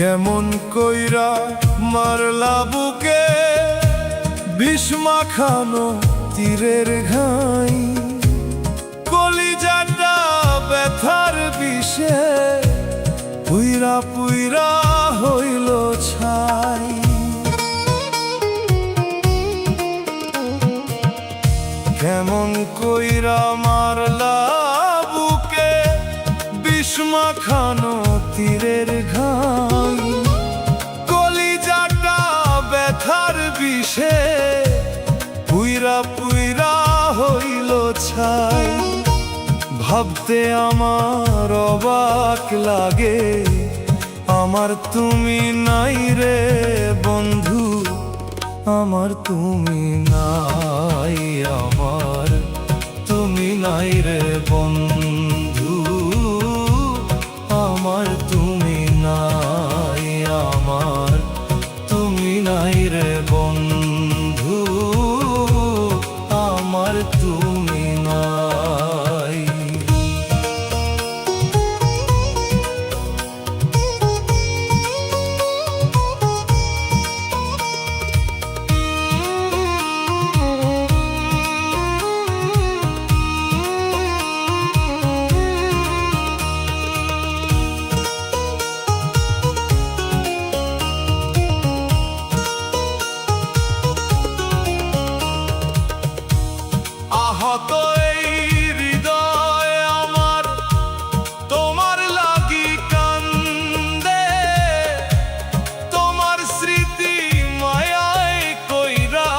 কেমন কইরা মারলা বুকে বিষ মাখানো তীরের ঘাই, কলিজাটা ব্যথার বিষে পুইরা পুইরা হইল ছাই। কেমন কইরা মারলা বুকে বিষ মাখানো তীরের ঘাই, কলিজাটা ব্যথার বিষে পুইরা পুইরা হইল ছাই। ভাবতে আমার অবাক লাগে, আমার তুমি নাই রে বন্ধু, আমার তুমি নাই, আমার তুমি নাই রে বন্ধু, আমার তুমি নাই, আমার তুমি নাই রে বন্ধু, আমার তুমি নাই। আহত এই হৃদয় আমার তোমার লাগি কান্দে, তোমার স্মৃতি মায়ায় কইরা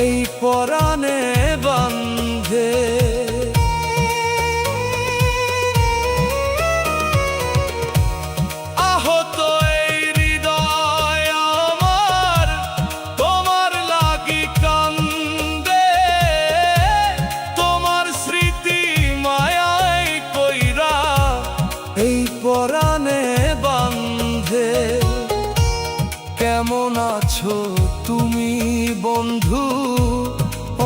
এই পরাণে বান্ধে। আহত এই হৃদয় আমার তোমার লাগি কান্দে, এই পরাণে বান্ধে। কেমন আছো তুমি বন্ধু,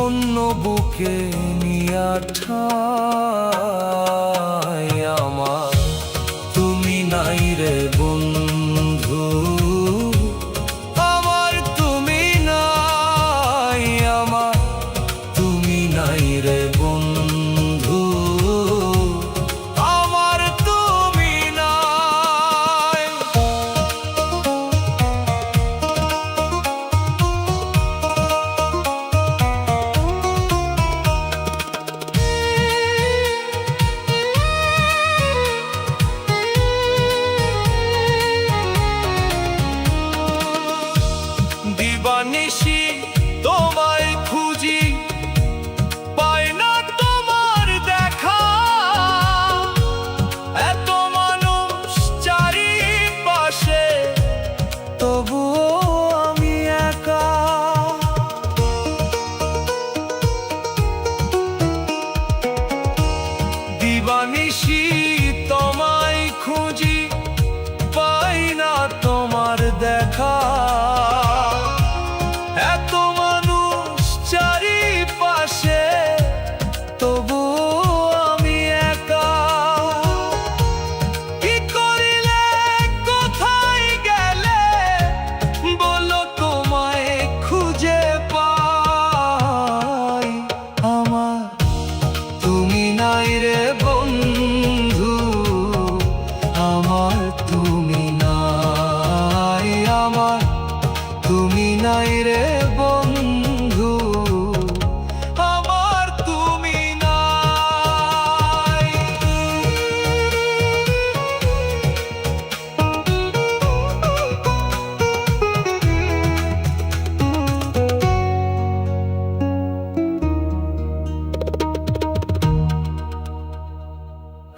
অন্য বুকে নিয়া ঠাই, আমার তুমি নাই রে বন্ধু, আমার তুমি নাই, আমার তুমি নাই রে বন্ধু, আমার তুমি নাই। দিবানিশি